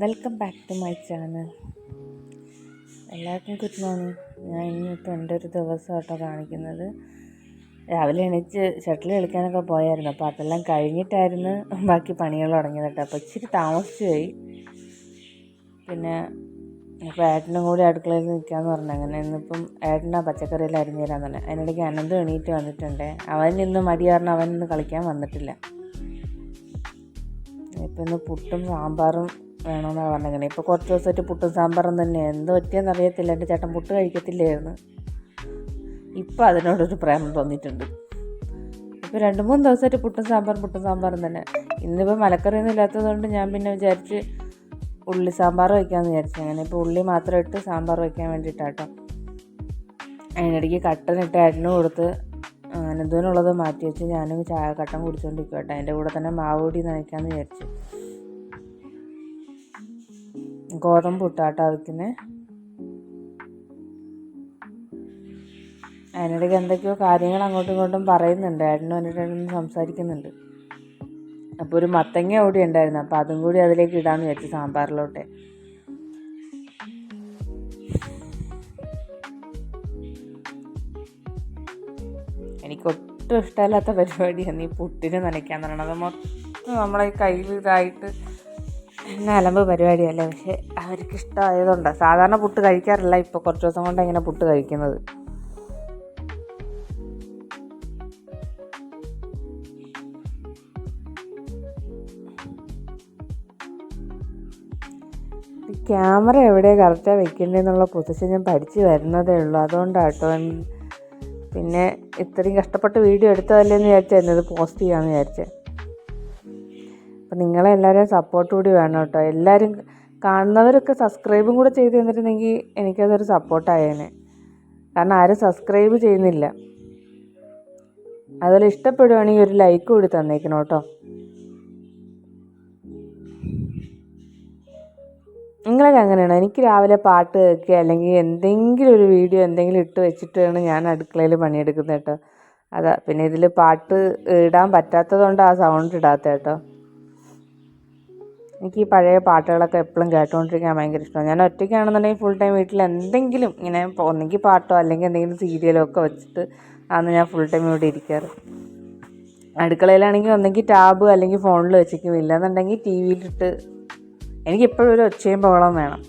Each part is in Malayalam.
Welcome back to my channel. എല്ലാവർക്കും ഗുഡ് മോർണിംഗ്. ഞാൻ ഇന്നിപ്പോൾ എൻ്റെ ഒരു ദിവസമായിട്ടോ കാണിക്കുന്നത്. രാവിലെ എണീച്ച് ഷട്ടിൽ കളിക്കാനൊക്കെ പോയായിരുന്നു. അപ്പോൾ അതെല്ലാം കഴിഞ്ഞിട്ടായിരുന്നു ബാക്കി പണികൾ തുടങ്ങിയത് കേട്ടോ. അപ്പോൾ ഇച്ചിരി താമസിച്ച് പോയി. പിന്നെ ഇപ്പോൾ ഏട്ടനും കൂടി അടുക്കളയിൽ നിൽക്കാമെന്ന് പറഞ്ഞു. അങ്ങനെ ഇന്നിപ്പം ഏട്ടനാ പച്ചക്കറിയെല്ലാം അരിഞ്ഞു തരാൻ തന്നെ. അതിനിടയ്ക്ക് അനന്തും എണീറ്റ് വന്നിട്ടുണ്ട്. അവൻ ഇന്ന് മടി കാരണം അവൻ ഇന്ന് കളിക്കാൻ വന്നിട്ടില്ല. ഇപ്പം ഇന്ന് പുട്ടും സാമ്പാറും വേണമെന്നാണ് പറഞ്ഞിങ്ങനെ. ഇപ്പോൾ കുറച്ച് ദിവസമായിട്ട് പുട്ടും സാമ്പാറും തന്നെ. എന്ത് പറ്റിയെന്ന് അറിയത്തില്ല. എൻ്റെ ചേട്ടൻ പുട്ട് കഴിക്കത്തില്ലായിരുന്നു. ഇപ്പോൾ അതിനോടൊരു പ്രേമം തോന്നിയിട്ടുണ്ട്. ഇപ്പോൾ 2-3 ദിവസമായിട്ട് പുട്ടും സാമ്പാറും തന്നെ. ഇന്നിപ്പോൾ മലക്കറിയൊന്നും ഇല്ലാത്തതുകൊണ്ട് ഞാൻ പിന്നെ വിചാരിച്ച് ഉള്ളി സാമ്പാർ വയ്ക്കാമെന്ന് വിചാരിച്ചു. അങ്ങനെ ഇപ്പോൾ ഉള്ളി മാത്രം ഇട്ട് സാമ്പാർ വയ്ക്കാൻ വേണ്ടിയിട്ടാട്ടോ. അതിനിടയ്ക്ക് കട്ടനിട്ട് ഏട്ടനും കൊടുത്ത് അനന്തൂനുള്ളത് മാറ്റി വെച്ച് ഞാനും കട്ടൻ കുടിച്ചുകൊണ്ടിരിക്കും കേട്ടോ. അതിൻ്റെ കൂടെ തന്നെ മാവ് കൂടി നനയ്ക്കാമെന്ന് വിചാരിച്ചു. ഗോതമ്പ് പുട്ടാട്ടോ വയ്ക്കുന്നത്. അതിനിടയ്ക്ക് എന്തൊക്കെയോ കാര്യങ്ങൾ അങ്ങോട്ടും ഇങ്ങോട്ടും പറയുന്നുണ്ട്. ഏട്ടനും എന്നിട്ടൊന്നും സംസാരിക്കുന്നുണ്ട്. അപ്പോൾ ഒരു മത്തങ്ങ കൂടി ഉണ്ടായിരുന്നു. അപ്പോൾ അതും കൂടി അതിലേക്ക് ഇടാമെന്ന് വിചാരിച്ചു സാമ്പാറിലോട്ട്. എനിക്കൊട്ടും ഇഷ്ടമില്ലാത്ത പരിപാടിയാണ് ഈ പുട്ടിന് നനയ്ക്കാൻ പറയണത്. അത് മൊത്തം നമ്മളെ കയ്യിൽ ഇതായിട്ട് എന്നെ അലമ്പ് പരിപാടിയല്ലേ. പക്ഷേ അവർക്ക് ഇഷ്ടമായതുകൊണ്ടാണ്. സാധാരണ പുട്ട് കഴിക്കാറില്ല. ഇപ്പോൾ കുറച്ച് ദിവസം കൊണ്ട് ഇങ്ങനെ പുട്ട് കഴിക്കുന്നത്. ക്യാമറ എവിടെയാണ് കറക്റ്റാണ് വെക്കേണ്ടതെന്നുള്ള പൊസിഷൻ ഞാൻ പഠിച്ച് വരുന്നതേ ഉള്ളൂ. അതുകൊണ്ടാട്ടോ. പിന്നെ ഇത്രയും കഷ്ടപ്പെട്ട് വീഡിയോ എടുത്തതല്ലേന്ന് വിചാരിച്ചായിരുന്നു ഇത് പോസ്റ്റ് ചെയ്യാമെന്ന് വിചാരിച്ചത്. അപ്പം നിങ്ങളെല്ലാവരും സപ്പോർട്ട് കൂടി വേണം കേട്ടോ. എല്ലാവരും കാണുന്നവരൊക്കെ സബ്സ്ക്രൈബും കൂടെ ചെയ്ത് തന്നിരുന്നെങ്കിൽ എനിക്കതൊരു സപ്പോർട്ടായേനെ. കാരണം ആരും സബ്സ്ക്രൈബ് ചെയ്യുന്നില്ല. അതുപോലെ ഇഷ്ടപ്പെടുവാണെങ്കിൽ ഒരു ലൈക്ക് കൂടി തന്നേക്കണം കേട്ടോ. നിങ്ങളൊക്കെ അങ്ങനെയാണോ? എനിക്ക് രാവിലെ പാട്ട് കേൾക്കുക അല്ലെങ്കിൽ എന്തെങ്കിലും ഒരു വീഡിയോ എന്തെങ്കിലും ഇട്ട് വെച്ചിട്ടാണ് ഞാൻ അടുക്കളയിൽ പണിയെടുക്കുന്നത് കേട്ടോ. അതാ പിന്നെ ഇതിൽ പാട്ട് ഇടാൻ പറ്റാത്തതുകൊണ്ട് ആ സൗണ്ട് ഇടാത്ത കേട്ടോ. എനിക്ക് ഈ പഴയ പാട്ടുകളൊക്കെ എപ്പോഴും കേട്ടുകൊണ്ടിരിക്കാൻ ഭയങ്കര ഇഷ്ടമാണ്. ഞാൻ ഒറ്റയ്ക്കാണെന്നുണ്ടെങ്കിൽ ഫുൾ ടൈം വീട്ടിൽ എന്തെങ്കിലും ഇങ്ങനെ ഒന്നെങ്കിൽ പാട്ടോ അല്ലെങ്കിൽ എന്തെങ്കിലും സീരിയലോ ഒക്കെ വെച്ചിട്ട് ആണ് ഞാൻ ഫുൾ ടൈം ഇവിടെ ഇരിക്കാറ്. അടുക്കളയിലാണെങ്കിൽ ഒന്നെങ്കിൽ ടാബ് അല്ലെങ്കിൽ ഫോണിൽ വെച്ചിരിക്കും. ഇല്ലെന്നുണ്ടെങ്കിൽ ടി വിയിലിട്ട്. എനിക്കെപ്പോഴും ഒരു ഒച്ചയും ബഹളവും വേണം.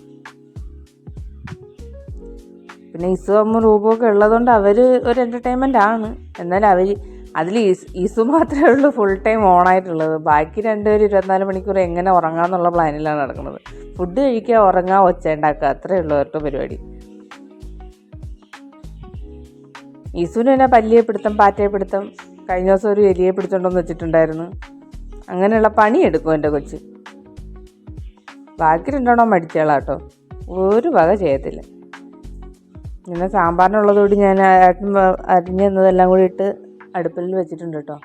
പിന്നെ ഇസുവും റൂബുമൊക്കെ ഉള്ളതുകൊണ്ട് അവർ ഒരു എൻ്റർടൈൻമെൻ്റ് ആണ്. എന്നാലും അതിൽ ഇസു മാത്രമേ ഉള്ളൂ ഫുൾ ടൈം ഓണായിട്ടുള്ളത്. ബാക്കി രണ്ടുപേരും 24 മണിക്കൂർ എങ്ങനെ ഉറങ്ങാമെന്നുള്ള പ്ലാനിലാണ് നടക്കുന്നത്. ഫുഡ് കഴിക്കുക, ഉറങ്ങുക, ഒച്ച ഉണ്ടാക്കുക, അത്രയേ ഉള്ളൂ അവരുടെ പരിപാടി. ഇസുവിന് തന്നെ പല്ലിയെ പിടുത്തം, പാറ്റയെ പിടുത്തം. കഴിഞ്ഞ ദിവസം ഒരു എലിയെ പിടിച്ചോണ്ടെന്ന് വെച്ചിട്ടുണ്ടായിരുന്നു. അങ്ങനെയുള്ള പണിയെടുക്കും എൻ്റെ കൊച്ച്. ബാക്കി 2 മടിച്ചാളാട്ടോ. ഒരു വക ചെയ്യത്തില്ല. പിന്നെ സാമ്പാറിനുള്ളതുകൂടി ഞാൻ അരിഞ്ഞെന്നതെല്ലാം കൂടി ഇട്ട് അടുപ്പിൽ വെച്ചിട്ടുണ്ട് കേട്ടോ.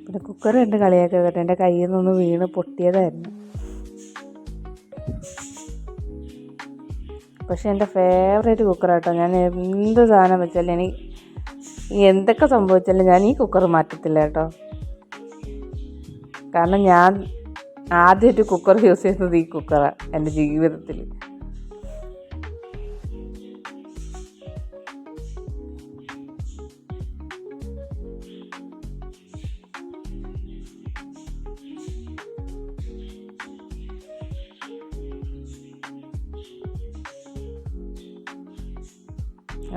പിന്നെ കുക്കർ രണ്ട് കളിയൊക്കെ കേട്ടോ. എൻ്റെ കയ്യിൽ നിന്നൊന്ന് വീണ് പൊട്ടിയതായിരുന്നു. പക്ഷേ എൻ്റെ ഫേവറേറ്റ് കുക്കറാട്ടോ. ഞാൻ എന്ത് സാധനം വെച്ചാലും എന്തൊക്കെ സംഭവിച്ചാലും ഞാൻ ഈ കുക്കർ മാറ്റത്തില്ല കേട്ടോ. കാരണം ഞാൻ ആദ്യമായിട്ട് കുക്കർ യൂസ് ചെയ്യുന്നത് ഈ കുക്കറാണ് എൻ്റെ ജീവിതത്തിൽ.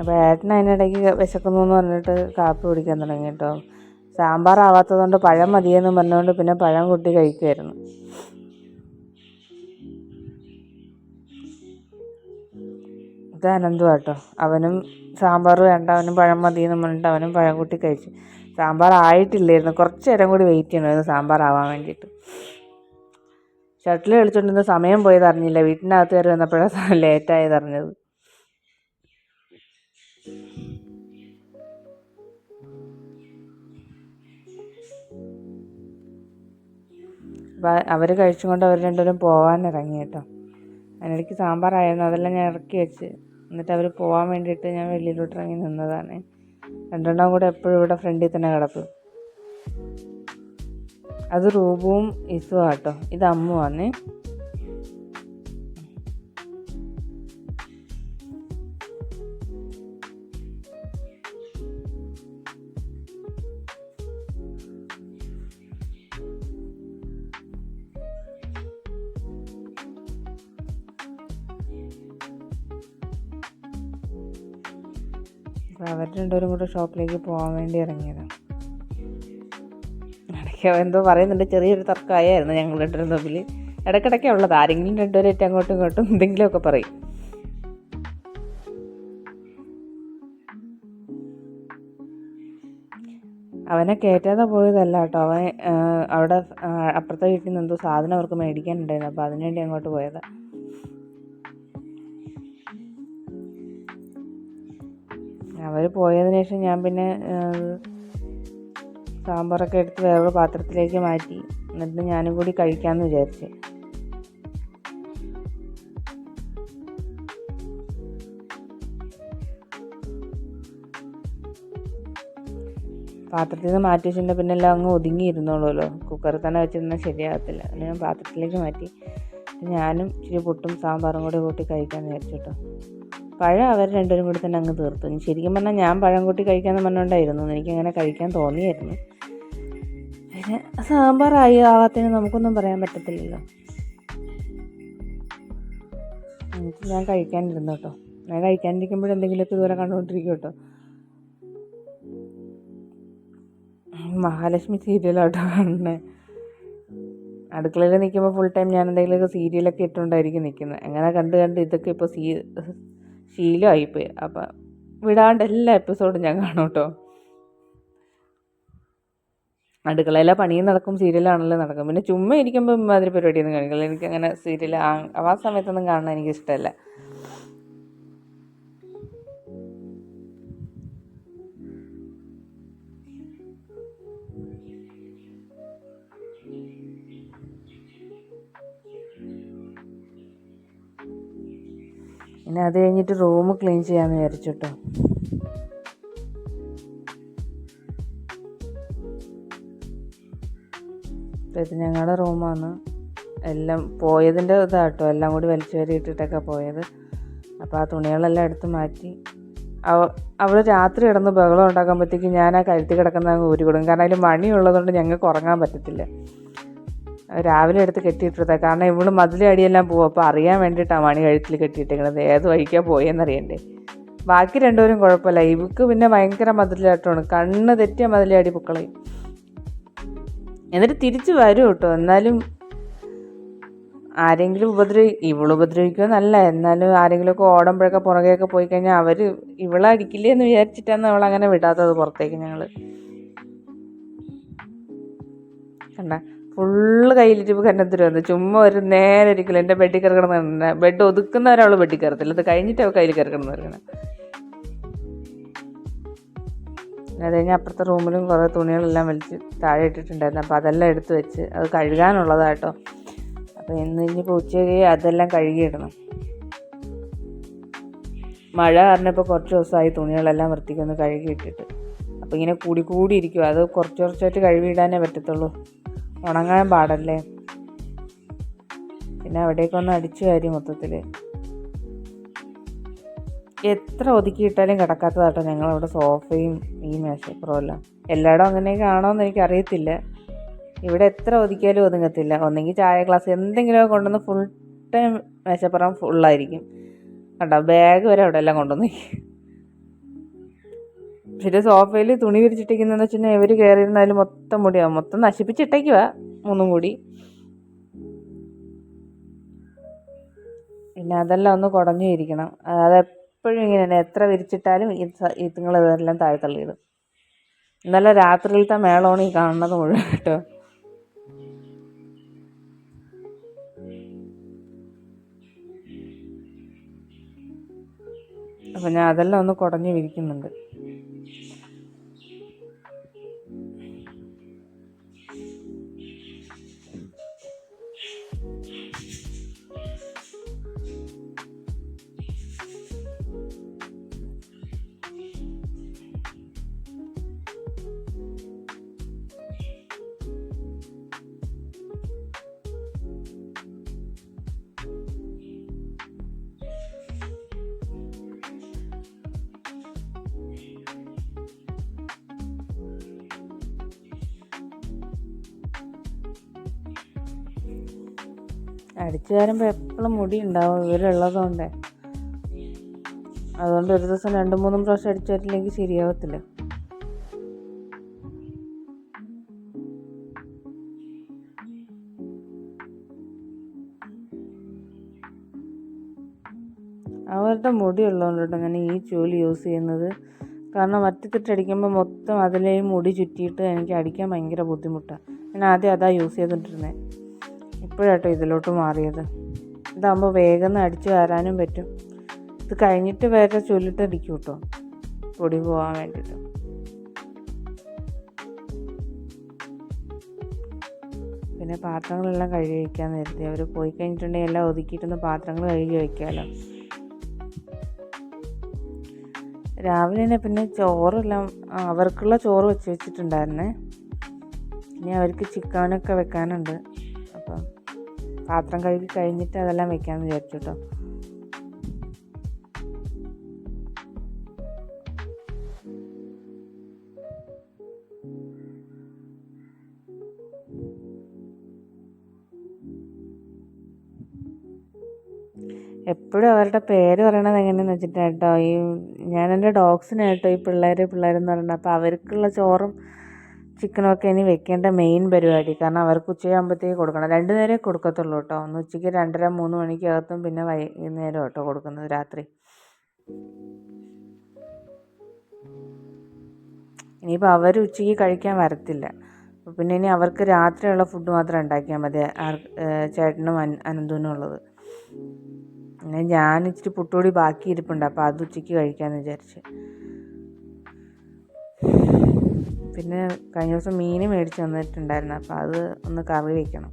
അപ്പോൾ ഏട്ടൻ അതിനിടയ്ക്ക് വിശക്കുന്നു എന്ന് പറഞ്ഞിട്ട് കാപ്പി കുടിക്കാൻ തുടങ്ങി കേട്ടോ. സാമ്പാർ ആവാത്തതുകൊണ്ട് പഴം മതിയെന്ന് പറഞ്ഞുകൊണ്ട് പിന്നെ പഴം കൂട്ടി കഴിക്കുമായിരുന്നു. ഇത് അനന്തു കേട്ടോ. അവനും സാമ്പാർ വേണ്ട, അവനും പഴം മതിയെന്ന് പറഞ്ഞിട്ട് അവനും പഴം കൂട്ടി കഴിച്ചു. സാമ്പാർ ആയിട്ടില്ലായിരുന്നു. കുറച്ച് നേരം കൂടി വെയിറ്റ് ചെയ്യണമായിരുന്നു സാമ്പാർ ആവാൻ വേണ്ടിയിട്ട്. ഷട്ടിൽ കളിച്ചുകൊണ്ടിരുന്ന സമയം പോയത് അറിഞ്ഞില്ല. വീട്ടിനകത്ത് കയറി വന്നപ്പോഴാണ് ലേറ്റായത് അറിഞ്ഞത്. അപ്പോൾ അവർ കഴിച്ചുകൊണ്ട് അവർ രണ്ടുപേരും പോകാൻ ഇറങ്ങി കേട്ടോ. അതിനിടയ്ക്ക് സാമ്പാറായിരുന്നു, അതെല്ലാം ഞാൻ ഇറക്കി വെച്ച് എന്നിട്ട് അവർ പോകാൻ വേണ്ടിയിട്ട് ഞാൻ വെളിയിലോട്ട് ഇറങ്ങി നിന്നതാണ്. രണ്ടെണ്ണം കൂടെ എപ്പോഴും ഇവിടെ ഫ്രണ്ടിൽ തന്നെ കിടക്കും. അത് റൂബുവും ഇസും ആട്ടോ, ഇത് അമ്മുവാന്നേ. അപ്പോൾ അവർ രണ്ടുപേരും കൂടെ ഷോപ്പിലേക്ക് പോകാൻ വേണ്ടി ഇറങ്ങിയതാണ്. ഇടയ്ക്ക് എന്തോ പറയുന്നുണ്ട്, ചെറിയൊരു തർക്കമായിരുന്നു ഞങ്ങൾ രണ്ടുപേരും തമ്മിൽ. ഇടയ്ക്കിടയ്ക്ക് ഉള്ളത്, ആരെങ്കിലും രണ്ടുപേരായിട്ട് അങ്ങോട്ടും ഇങ്ങോട്ടും എന്തെങ്കിലുമൊക്കെ പറയും. അവനെ കയറ്റാതെ പോയതല്ല കേട്ടോ, അവൻ അവിടെ അപ്പുറത്തെ വീട്ടിൽ നിന്ന് എന്തോ സാധനം അവർക്ക് മേടിക്കാനുണ്ടായിരുന്നു, അപ്പോൾ അതിനുവേണ്ടി അങ്ങോട്ട് പോയതാണ്. അവർ പോയതിനു ശേഷം ഞാൻ പിന്നെ സാമ്പാറൊക്കെ എടുത്ത് വേറെ പാത്രത്തിലേക്ക് മാറ്റി. എന്നിട്ട് ഞാനും കൂടി കഴിക്കാമെന്ന് വിചാരിച്ചു. പാത്രത്തിൽ നിന്ന് മാറ്റി വെച്ചിട്ടുണ്ടെങ്കിൽ പിന്നെ എല്ലാം അങ്ങ് ഒതുങ്ങിയിരുന്നോളൂല്ലോ, കുക്കറിൽ തന്നെ വെച്ചിരുന്നാൽ ശരിയാകത്തില്ല. അതിന് ഞാൻ പാത്രത്തിലേക്ക് മാറ്റി. ഞാനും ഇച്ചിരി പുട്ടും സാമ്പാറും കൂടി കൂട്ടി കഴിക്കാമെന്ന് വിചാരിച്ചു കേട്ടോ. പഴം അവർ രണ്ടുപേരും കൂടി തന്നെ അങ്ങ് തീർത്തു. ശരിക്കും പറഞ്ഞാൽ ഞാൻ പഴം കൂട്ടി കഴിക്കാമെന്ന് പറഞ്ഞുകൊണ്ടായിരുന്നു, എനിക്കങ്ങനെ കഴിക്കാൻ തോന്നിയായിരുന്നു. പിന്നെ സാമ്പാറായി ആവാത്തതിന് നമുക്കൊന്നും പറയാൻ പറ്റത്തില്ലല്ലോ. എന്നിട്ട് ഞാൻ കഴിക്കാനിരുന്നു കേട്ടോ. ഞാൻ കഴിക്കാനിരിക്കുമ്പോഴെന്തെങ്കിലുമൊക്കെ ഇതുപോലെ കണ്ടുകൊണ്ടിരിക്കും കേട്ടോ. മഹാലക്ഷ്മി സീരിയലാട്ടോ കാണുന്നത്. അടുക്കളയിൽ നിൽക്കുമ്പോൾ ഫുൾ ടൈം ഞാൻ എന്തെങ്കിലുമൊക്കെ സീരിയലൊക്കെ ഇട്ടുകൊണ്ടായിരിക്കും നിൽക്കുന്നത്. അങ്ങനെ കണ്ട് കണ്ട് ഇതൊക്കെ ഇപ്പോൾ ശീലമായിപ്പോയി. അപ്പം വിടാണ്ട് എല്ലാ എപ്പിസോഡും ഞാൻ കാണും കേട്ടോ. അടുക്കളയിലെ പണിയും നടക്കും, സീരിയലാണല്ലോ നടക്കും. പിന്നെ ചുമ്മാ ഇരിക്കുമ്പോൾ ഇമാതിരി പരിപാടിയൊന്നും കാണിക്കില്ല. എനിക്കങ്ങനെ സീരിയൽ ആ സമയത്തൊന്നും കാണാൻ എനിക്കിഷ്ടമല്ല. പിന്നെ അത് കഴിഞ്ഞിട്ട് റൂം ക്ലീൻ ചെയ്യാമെന്ന് വിചാരിച്ചു കേട്ടോ. ഇത് ഞങ്ങളുടെ റൂമാണ്. എല്ലാം പോയതിൻ്റെ ഇതാട്ടോ, എല്ലാം കൂടി വലിച്ചു വരിയിട്ടിട്ടൊക്കെ പോയത്. അപ്പോൾ ആ തുണികളെല്ലാം എടുത്ത് മാറ്റി. അവൾ രാത്രി കിടന്ന് ബഹളം ഉണ്ടാക്കുമ്പോഴത്തേക്കും ഞാൻ ആ കഴുത്തി കിടക്കുന്ന അങ്ങ് ഊരി കൊടുക്കും. കാരണം അതിൽ മണിയുള്ളതുകൊണ്ട് ഞങ്ങൾക്ക് ഉറങ്ങാൻ പറ്റത്തില്ല. രാവിലെ എടുത്ത് കെട്ടിയിട്ടിരുന്നത്. കാരണം ഇവള് മതിലെ അടിയെല്ലാം പോകും. അപ്പോൾ അറിയാൻ വേണ്ടിയിട്ടാണ് മണി കഴുത്തിൽ കെട്ടിയിട്ടേക്കുന്നത്, ഏത് വഴിക്കാണ് പോയെന്നറിയണ്ടേ. ബാക്കി രണ്ടുപേരും കുഴപ്പമില്ല, ഇവക്ക് പിന്നെ ഭയങ്കര മതിലാട്ടമാണ്. കണ്ണ് തെറ്റിയ മതിലെ അടി പൊക്കളയും. എന്നിട്ട് തിരിച്ച് വരും കേട്ടോ. എന്നാലും ആരെങ്കിലും ഉപദ്രവിക്കുമെന്നല്ല, എന്നാലും ആരെങ്കിലുമൊക്കെ ഓടുമ്പോഴൊക്കെ പുറകെയൊക്കെ പോയി കഴിഞ്ഞാൽ അവർ ഇവളെ അടിക്കില്ലേ എന്ന് വിചാരിച്ചിട്ടാണ് അവളങ്ങനെ വിടാത്തത് പുറത്തേക്ക്. ഞങ്ങൾ കണ്ട ഫുള്ള് കയ്യിലിരിപ്പ് കന്നത്തിൽ വന്നു. ചുമ്മാ ഒരു നേരെ ഇരിക്കില്ല. എൻ്റെ ബെഡിൽ കിടക്കണം. ബെഡ് ഒതുക്കുന്നവരവൾ ബെഡിൽ കയറത്തില്ല. അത് കഴിഞ്ഞിട്ട് അവൾ കയ്യിൽ കിടക്കണം പറയണം. അത് കഴിഞ്ഞ് അപ്പുറത്തെ റൂമിലും കുറേ തുണികളെല്ലാം വലിച്ച് താഴെ ഇട്ടിട്ടുണ്ടായിരുന്നു. അപ്പോൾ അതെല്ലാം എടുത്ത് വെച്ച് അത് കഴുകാനുള്ളതാട്ടോ. അപ്പോൾ ഇനിയിപ്പോൾ ഉച്ചയ്ക്ക് അതെല്ലാം കഴുകിയിടണം. മഴ കാരണം ഇപ്പോൾ കുറച്ച് ദിവസമായി തുണികളെല്ലാം വൃത്തിക്കൊന്ന് കഴുകിയിട്ടിട്ട്. അപ്പോൾ ഇങ്ങനെ കൂടിയിരിക്കും. അത് കുറച്ച് കുറച്ചായിട്ട് കഴുകിയിടാനേ പറ്റത്തുള്ളൂ, ഉണങ്ങാൻ പാടല്ലേ. പിന്നെ അവിടേക്കൊന്ന് അടിച്ചു വാരി മൊത്തത്തിൽ. എത്ര ഒതുക്കിയിട്ടാലും കിടക്കാത്തതാട്ടോ ഞങ്ങളവിടെ സോഫയും ഈ മേശപ്പുറവും എല്ലാം. എല്ലായിടും അങ്ങനെയൊക്കെ ആണോയെന്ന് എനിക്കറിയത്തില്ല. ഇവിടെ എത്ര ഒതുക്കിയാലും ഒതുങ്ങത്തില്ല. ഒന്നെങ്കിൽ ചായ ഗ്ലാസ് എന്തെങ്കിലുമൊക്കെ കൊണ്ടുവന്ന് ഫുൾ ടൈം മേശപ്പുറം ഫുള്ളായിരിക്കും കേട്ടോ. ബാഗ് വരെ അവിടെ എല്ലാം കൊണ്ടുവന്ന്. പിന്നെ സോഫയിൽ തുണി വിരിച്ചിട്ടിരിക്കുന്നതെന്ന് വെച്ചിട്ടുണ്ടെങ്കിൽ ഇവർ കയറിയിരുന്നാലും മൊത്തം മുടിയാവും. മൊത്തം നശിപ്പിച്ചിട്ടേക്കുവാ മൂന്നും കൂടി. പിന്നെ അതെല്ലാം ഒന്ന് കുടഞ്ഞു ഇരിക്കണം. അതെപ്പോഴും ഇങ്ങനെ തന്നെ, എത്ര വിരിച്ചിട്ടാലും ഇതുങ്ങൾ ഇതെല്ലാം താഴെ തള്ളിയിടും. ഇന്നലെ രാത്രിയിലത്തെ മേളമാണ് ഈ കാണുന്നത് മുഴുവൻ കേട്ടോ. അപ്പം ഞാൻ അതെല്ലാം ഒന്ന് കുടഞ്ഞു വിരിക്കുന്നുണ്ട്. അടിച്ചു വരുമ്പോൾ എപ്പോഴും മുടി ഉണ്ടാവും ഇവരുള്ളതുകൊണ്ടേ. അതുകൊണ്ട് ഒരു ദിവസം 2-3 പ്രാവശ്യം അടിച്ചു വരില്ലെങ്കിൽ ശരിയാവത്തില്ല. അവരുടെ മുടി ഉള്ളതുകൊണ്ടിട്ട് ഞാൻ ഈ ചൂല് യൂസ് ചെയ്യുന്നത്. കാരണം അടിക്കുമ്പോൾ മൊത്തം അതിലെയും മുടി ചുറ്റിയിട്ട് എനിക്ക് അടിക്കാൻ ഭയങ്കര ബുദ്ധിമുട്ടാണ്. ഞാൻ ആദ്യം അതാ യൂസ് ചെയ്തിട്ടിരുന്നത്. ഇപ്പോഴാട്ടോ ഇതിലോട്ട് മാറിയത്. ഇതാകുമ്പോൾ വേഗം അടിച്ചു വരാനും പറ്റും. ഇത് കഴിഞ്ഞിട്ട് വേറെ ചൂലിട്ട് അടിക്കും കേട്ടോ, പൊടി പോകാൻ വേണ്ടിയിട്ട്. പിന്നെ പാത്രങ്ങളെല്ലാം കഴുകി വയ്ക്കാമെന്ന് കരുതി. അവർ പോയി കഴിഞ്ഞിട്ടുണ്ടെങ്കിൽ എല്ലാം ഒതുക്കിയിട്ടൊന്ന് പാത്രങ്ങൾ കഴുകി വയ്ക്കാമല്ലോ. രാവിലെ തന്നെ പിന്നെ ചോറെല്ലാം അവർക്കുള്ള ചോറ് വെച്ചിട്ടുണ്ടായിരുന്നേ. ഇനി അവർക്ക് ചിക്കനൊക്കെ വെക്കാനുണ്ട്. അപ്പം പാത്രം കഴുകി കഴിഞ്ഞിട്ട് അതെല്ലാം വെക്കാമെന്ന് വിചാരിച്ചു കേട്ടോ. എപ്പോഴും അവരുടെ പേര് പറയണത് എങ്ങനെയാണെന്ന് വെച്ചിട്ടാണ് കേട്ടോ. ഞാൻ എൻ്റെ ഡോഗ്സിന് കേട്ടോ ഈ പിള്ളേരെന്ന് പറയുന്നത്. അപ്പോൾ അവർക്കുള്ള ചോറും ചിക്കനൊക്കെ ഇനി വെക്കേണ്ട മെയിൻ പരിപാടി. കാരണം അവർക്ക് ഉച്ചയാകുമ്പോഴത്തേക്ക് കൊടുക്കണം. 2 നേരമേ കൊടുക്കത്തുള്ളൂ കേട്ടോ. ഒന്ന് ഉച്ചയ്ക്ക് 2:30-3 മണിക്കകത്തും പിന്നെ വൈകുന്നേരം കേട്ടോ കൊടുക്കുന്നത്, രാത്രി. ഇനിയിപ്പോൾ അവർ ഉച്ചയ്ക്ക് കഴിക്കാൻ വരത്തില്ല. പിന്നെ ഇനി അവർക്ക് രാത്രിയുള്ള ഫുഡ് മാത്രം ഉണ്ടാക്കിയാൽ മതി, ചേട്ടനും അനന്തുവിനും ഉള്ളത്. പിന്നെ ഞാൻ ഇച്ചിരി പുട്ടുപൊടി ബാക്കി ഇരിപ്പുണ്ട്. അപ്പോൾ അത് ഉച്ചയ്ക്ക് കഴിക്കാമെന്ന് വിചാരിച്ച്. പിന്നെ കഴിഞ്ഞ ദിവസം മീൻ മേടിച്ച് വന്നിട്ടുണ്ടായിരുന്നു. അപ്പോൾ അത് ഒന്ന് കറി വയ്ക്കണം.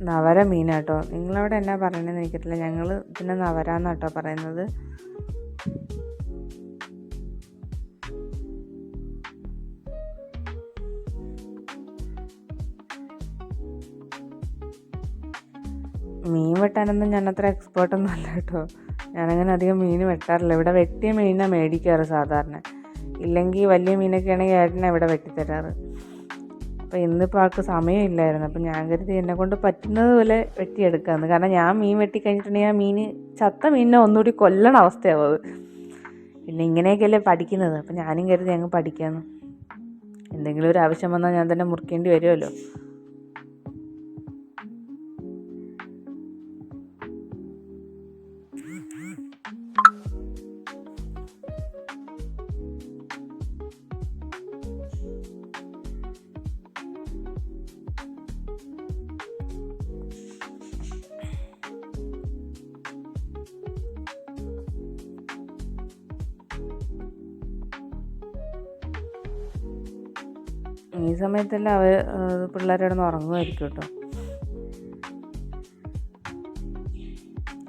നവര മീനാട്ടോ. നിങ്ങളവിടെ എന്നാ പറയണതെന്ന് എനിക്കറിയില്ല. ഞങ്ങൾ പിന്നെ നവരാന്നാട്ടോ പറയുന്നത്. മീൻ വെട്ടാനൊന്നും ഞാൻ അത്ര എക്സ്പേർട്ടൊന്നും അല്ല കേട്ടോ. ഞാനങ്ങനെ അധികം മീൻ വെട്ടാറില്ല. ഇവിടെ വെട്ടിയ മീനാണ് മേടിക്കാറ് സാധാരണ. ഇല്ലെങ്കിൽ വലിയ മീനൊക്കെ ആണെങ്കിൽ ഏട്ടനാണ് ഇവിടെ വെട്ടിത്തരാറ്. അപ്പോൾ ഇന്നിപ്പോൾ ആൾക്ക് സമയമില്ലായിരുന്നു. അപ്പോൾ ഞാൻ കരുതി എന്നെക്കൊണ്ട് പറ്റുന്നത് പോലെ വെട്ടിയെടുക്കാമെന്ന്. കാരണം ഞാൻ മീൻ വെട്ടി കഴിഞ്ഞിട്ടുണ്ടെങ്കിൽ ആ മീൻ ചത്ത മീനിനെ ഒന്നുകൂടി കൊല്ലണ അവസ്ഥയാവും അത്. പിന്നെ ഇങ്ങനെയൊക്കെയല്ലേ പഠിക്കുന്നത്. അപ്പോൾ ഞാനും കരുതി അങ്ങ് പഠിക്കാമെന്ന്. എന്തെങ്കിലും ഒരു ആവശ്യം വന്നാൽ ഞാൻ തന്നെ മുറിക്കേണ്ടി വരുമല്ലോ. ഈ സമയത്തെല്ലാം പിള്ളേരോടൊന്ന് ഉറങ്ങുമായിരിക്കും കേട്ടോ.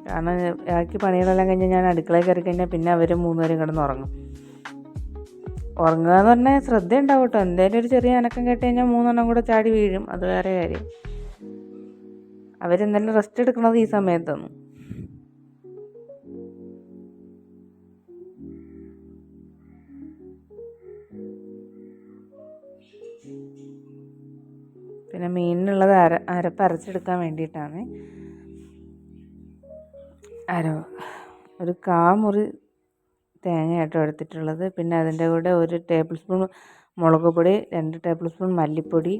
കാരണം ബാക്കി പണികളെല്ലാം കഴിഞ്ഞാൽ ഞാൻ അടുക്കളയിൽ കയറി കഴിഞ്ഞാൽ പിന്നെ അവർ 3 പേരും കിടന്ന് ഉറങ്ങും. ഉറങ്ങുക എന്ന് പറഞ്ഞാൽ ശ്രദ്ധ ഉണ്ടാവും കേട്ടോ. എന്തെങ്കിലും ഒരു ചെറിയ അനക്കം കേട്ട് കഴിഞ്ഞാൽ 3 കൂടെ ചാടി വീഴും. അത് വേറെ കാര്യം. അവരെന്തെങ്കിലും റെസ്റ്റ് എടുക്കണത് ഈ സമയത്തൊന്നും. പിന്നെ മീനിനുള്ളത് അരപ്പ് അരച്ചെടുക്കാൻ വേണ്ടിയിട്ടാണ്. ഒരു 1/4 മുറി തേങ്ങയാട്ടോ എടുത്തിട്ടുള്ളത്. പിന്നെ അതിൻ്റെ കൂടെ 1 ടേബിൾ സ്പൂൺ മുളക് പൊടി, 2 ടേബിൾ സ്പൂൺ മല്ലിപ്പൊടി,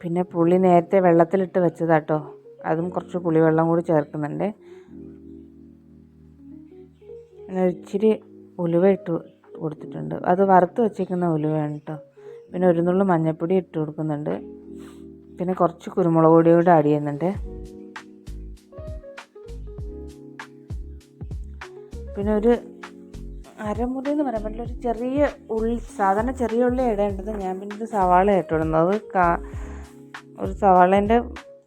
പിന്നെ പുളി നേരത്തെ വെള്ളത്തിലിട്ട് വെച്ചതാട്ടോ. അതും കുറച്ച് പുളിവെള്ളം കൂടി ചേർക്കുന്നുണ്ട്. പിന്നെ ഇച്ചിരി ഉലുവ ഇട്ട് കൊടുത്തിട്ടുണ്ട്. അത് വറുത്ത് വെച്ചേക്കുന്ന ഉലുവയാണ് കേട്ടോ. പിന്നെ 1 നുള്ളു മഞ്ഞൾപ്പൊടി ഇട്ട് കൊടുക്കുന്നുണ്ട്. പിന്നെ കുറച്ച് കുരുമുളക് പൊടി കൂടെ ആഡ് ചെയ്യുന്നുണ്ട്. പിന്നെ ഒരു അരമുറി എന്ന് പറയാൻ പറ്റില്ല, ഒരു ചെറിയ ഉള്ളി, സാധാരണ ചെറിയ ഉള്ളി ഇടേണ്ടത്. ഞാൻ പിന്നെ ഒരു സവാള ഇട്ടിടുന്നത്. ഒരു സവാളേൻ്റെ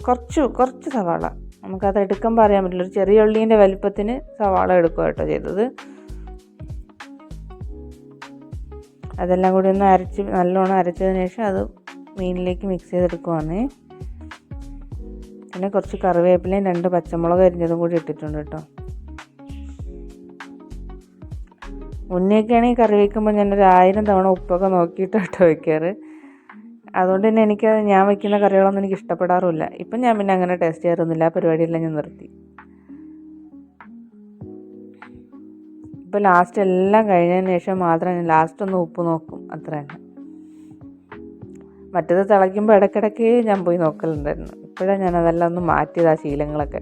കുറച്ച് സവാള, നമുക്കത് എടുക്കുമ്പോൾ അറിയാൻ പറ്റില്ല. ഒരു ചെറിയ ഉള്ളീൻ്റെ വലിപ്പത്തിന് സവാള എടുക്കുക കേട്ടോ ചെയ്തത്. അതെല്ലാം കൂടി ഒന്ന് നല്ലോണം അരച്ചതിന് ശേഷം അത് മീനിലേക്ക് മിക്സ് ചെയ്തെടുക്കുവാണ്. പിന്നെ കുറച്ച് കറിവേപ്പിലയും 2 പച്ചമുളക് അരിഞ്ഞതും കൂടി ഇട്ടിട്ടുണ്ട് കേട്ടോ. മുന്നേക്കാണെങ്കിൽ കറി വയ്ക്കുമ്പോൾ ഞാനൊരു 1000 തവണ ഉപ്പൊക്കെ നോക്കിയിട്ട് കേട്ടോ വയ്ക്കാറ്. അതുകൊണ്ട് തന്നെ എനിക്ക് ഞാൻ വയ്ക്കുന്ന കറികളൊന്നും എനിക്ക് ഇഷ്ടപ്പെടാറുമില്ല. ഇപ്പം ഞാൻ പിന്നെ അങ്ങനെ ടേസ്റ്റ് ചെയ്യാറൊന്നുമില്ല. ആ പരിപാടിയെല്ലാം ഞാൻ നിർത്തി. ഇപ്പോൾ ലാസ്റ്റ് എല്ലാം കഴിഞ്ഞതിന് ശേഷം മാത്രം ഞാൻ ലാസ്റ്റ് ഒന്ന് ഉപ്പ് നോക്കും, അത്ര തന്നെ. മറ്റേത് തിളയ്ക്കുമ്പോൾ ഇടയ്ക്കിടയ്ക്ക് ഞാൻ പോയി നോക്കലുണ്ടായിരുന്നു. ഇപ്പോഴാണ് ഞാൻ അതെല്ലാം ഒന്ന് മാറ്റിയത്, ആ ശീലങ്ങളൊക്കെ.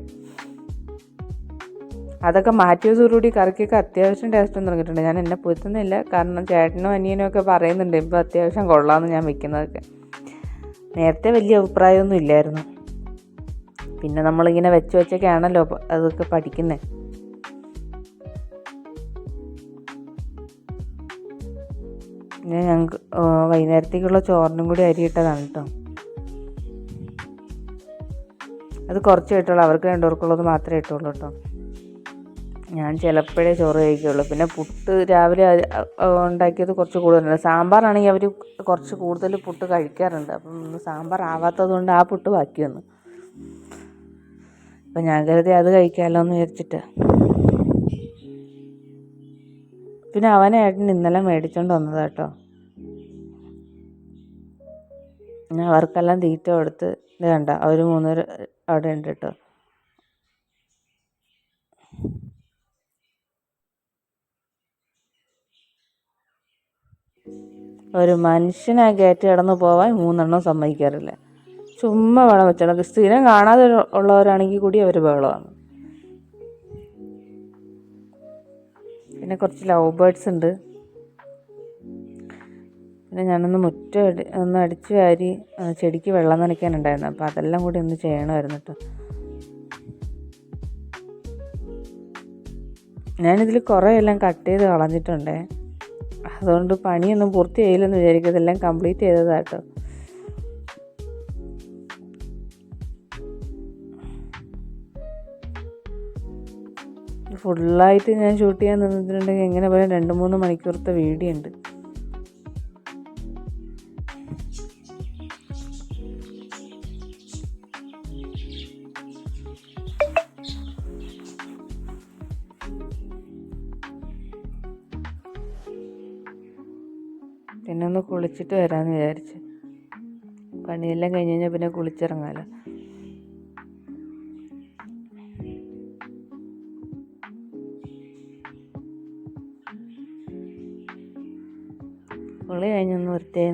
അതൊക്കെ മാറ്റിയതോടുകൂടി കറിക്കൊക്കെ അത്യാവശ്യം ടേസ്റ്റ് തുടങ്ങിയിട്ടുണ്ട്. ഞാൻ എന്നെ പൊരുത്തുന്നില്ല, കാരണം ചേട്ടനും അനിയനും ഒക്കെ പറയുന്നുണ്ട് ഇപ്പോൾ അത്യാവശ്യം കൊള്ളാമെന്ന് ഞാൻ വെക്കുന്നതൊക്കെ. നേരത്തെ വലിയ അഭിപ്രായമൊന്നും ഇല്ലായിരുന്നു. പിന്നെ നമ്മളിങ്ങനെ വെച്ചൊക്കെ ആണല്ലോ അതൊക്കെ പഠിക്കുന്നത്. പിന്നെ ഞങ്ങൾക്ക് വൈകുന്നേരത്തേക്കുള്ള ചോറിനും കൂടി അരിയിട്ടതാണ് കേട്ടോ. അത് കുറച്ച് ഇട്ടുള്ളൂ, അവർക്ക് രണ്ടുപേർക്കുള്ളത് മാത്രമേ ഇട്ടുള്ളൂ കേട്ടോ. ഞാൻ ചിലപ്പോഴേ ചോറ് കഴിക്കുകയുള്ളൂ. പിന്നെ പുട്ട് രാവിലെ ഉണ്ടാക്കിയത് കുറച്ച് കൂടുതലുണ്ട്. സാമ്പാറാണെങ്കിൽ അവർ കുറച്ച് കൂടുതൽ പുട്ട് കഴിക്കാറുണ്ട്. അപ്പം സാമ്പാർ ആവാത്തത് കൊണ്ട് ആ പുട്ട് ബാക്കി വന്നു. അപ്പം ഞാൻ കരുതി അത് കഴിക്കാമല്ലോ എന്ന് വിചാരിച്ചിട്ട്. പിന്നെ അവനായിട്ട് ഇന്നലെ മേടിച്ചോണ്ട് വന്നത് കേട്ടോ. പിന്നെ അവർക്കെല്ലാം തീറ്റ കൊടുത്ത് ഇത് കണ്ട അവർ 3 പേര് അവിടെ ഉണ്ട് കേട്ടോ. ഒരു മനുഷ്യനെ കയറ്റി കിടന്ന് പോവാൻ 3 എണ്ണം സമ്മതിക്കാറില്ല. ചുമ്മാ വെള്ളം വെച്ചോളൂ. സ്ഥിരം കാണാതെ ഉള്ളവരാണെങ്കിൽ കൂടി അവർ ബഹളമാണ്. പിന്നെ കുറച്ച് ലവ് ബേർഡ്സ് ഉണ്ട്. പിന്നെ ഞാനൊന്ന് മുറ്റം ഒന്ന് അടിച്ചു വാരി ചെടിക്ക് വെള്ളം നനയ്ക്കാനുണ്ടായിരുന്നു. അപ്പോൾ അതെല്ലാം കൂടി ഒന്ന് ചെയ്യണമായിരുന്നു കേട്ടോ. ഞാനിതിൽ കുറേ എല്ലാം കട്ട് ചെയ്ത് കളഞ്ഞിട്ടുണ്ടേ. അതുകൊണ്ട് പണിയൊന്നും പൂർത്തിയായില്ലെന്ന് വിചാരിക്കും. ഇതെല്ലാം കംപ്ലീറ്റ് ചെയ്തതാട്ടോ. ഫുള്ളായിട്ട് ഞാൻ ഷൂട്ട് ചെയ്യാൻ നിന്നിട്ടുണ്ടെങ്കിൽ എങ്ങനെ പോയാലും 2-3 മണിക്കൂറത്തെ വീഡിയോ ഉണ്ട്. പിന്നെ ഒന്ന് കുളിച്ചിട്ട് വരാമെന്ന് വിചാരിച്ച്. പണിയെല്ലാം കഴിഞ്ഞ് കഴിഞ്ഞാൽ പിന്നെ കുളിച്ചിറങ്ങാമല്ലോ. കുളി കഴിഞ്ഞൊന്ന് വൃത്തിയായി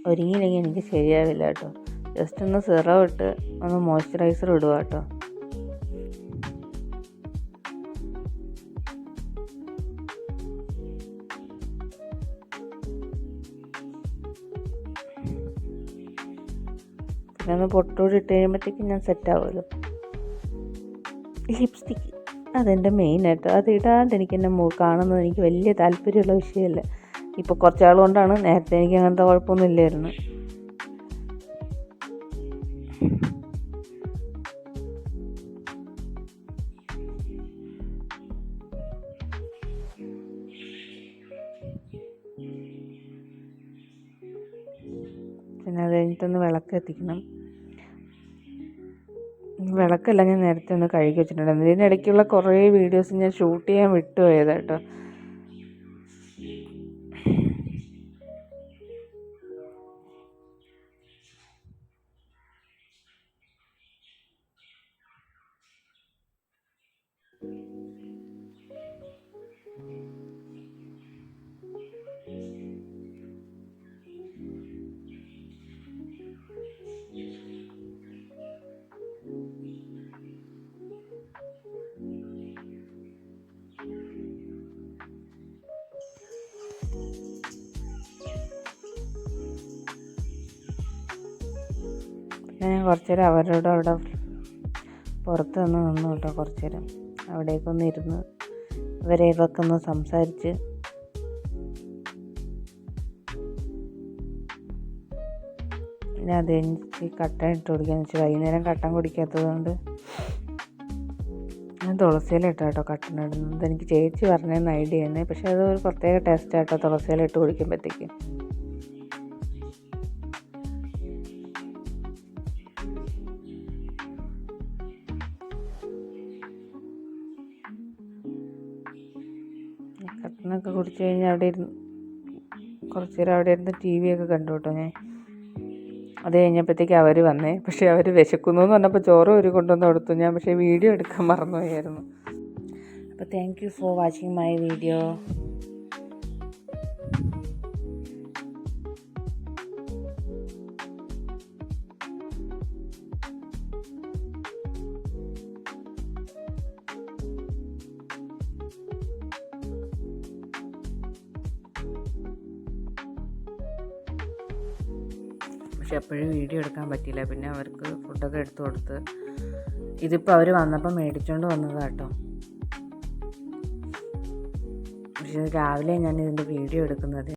ഒരുങ്ങിയില്ലെങ്കിൽ എനിക്ക് ശരിയാവില്ല കേട്ടോ. ജസ്റ്റ് ഒന്ന് സിറം ഇട്ട് ഒന്ന് മോയ്സ്ചറൈസർ ഇടുക കേട്ടോ. പിന്നെ ഒന്ന് പൊട്ടോട് ഇട്ട് കഴിയുമ്പോഴത്തേക്കും ഞാൻ സെറ്റാവുമല്ലോ. ലിപ്സ്റ്റിക്ക് അതെൻ്റെ മെയിനായിട്ട്. അത് ഇടാണ്ട് എനിക്കെന്നെ കാണുന്നത് എനിക്ക് വലിയ താല്പര്യമുള്ള വിഷയമല്ല. ഇപ്പോൾ കുറച്ചാൾ കൊണ്ടാണ്. നേരത്തെ എനിക്ക് അങ്ങനത്തെ കുഴപ്പമൊന്നും ഇല്ലായിരുന്നു. പിന്നെ അത് കഴിഞ്ഞിട്ടൊന്ന് വിളക്ക് എത്തിക്കണം. വിളക്കെല്ലാം ഞാൻ നേരത്തെ ഒന്ന് കഴുകി വെച്ചിട്ടുണ്ടായിരുന്നു. ഇതിനിടയ്ക്കുള്ള കുറേ വീഡിയോസ് ഞാൻ ഷൂട്ട് ചെയ്യാൻ വിട്ടുപോയത് കേട്ടോ. പിന്നെ ഞാൻ കുറച്ച് നേരം അവരോട് അവിടെ പുറത്ത് നിന്നു കേട്ടോ. കുറച്ച് നേരം അവിടേക്കൊന്ന് ഇരുന്ന് ഇവരെയൊക്കെ ഒന്ന് സംസാരിച്ച് പിന്നെ അത് കഴിഞ്ഞിട്ട് കട്ടൻ ഇട്ട് കുടിക്കാന്ന് വെച്ചാൽ വൈകുന്നേരം കട്ടൻ കുടിക്കാത്തത് കൊണ്ട് ഞാൻ തുളസിയില ഇട്ടാ കേട്ടോ കട്ടൻ ഇടുന്നത്. എനിക്ക് ചേച്ചി പറഞ്ഞതെന്ന് ഐഡിയ തന്നെ. പക്ഷെ അത് ഒരു പ്രത്യേക ടേസ്റ്റായിട്ടോ തുളസിയില ഇട്ട് കുടിക്കുമ്പോഴത്തേക്ക്. കട്ടനൊക്കെ കുടിച്ച് കഴിഞ്ഞാൽ അവിടെ ഇരുന്ന് കുറച്ച് നേരം അവിടെ ഇരുന്ന് TV ഒക്കെ കണ്ടു കേട്ടോ ഞാൻ. അത് കഴിഞ്ഞപ്പോഴത്തേക്ക് അവർ വന്നേ. പക്ഷേ അവർ വിശക്കുന്നു എന്ന് പറഞ്ഞപ്പോൾ ചോറ് ഒരു കൊണ്ടുവന്ന് കൊടുത്തു ഞാൻ. പക്ഷേ വീഡിയോ എടുക്കാൻ മറന്നുപോയായിരുന്നു. അപ്പോൾ thank you for watching my video. പക്ഷെ എപ്പോഴും വീഡിയോ എടുക്കാൻ പറ്റിയില്ല. പിന്നെ അവർക്ക് ഫുഡൊക്കെ എടുത്തു കൊടുത്ത് ഇതിപ്പോൾ അവർ വന്നപ്പോൾ മേടിച്ചുകൊണ്ട് വന്നതാണ് കേട്ടോ. പക്ഷേ രാവിലെ ഞാൻ ഇതിൻ്റെ വീഡിയോ എടുക്കുന്നത്.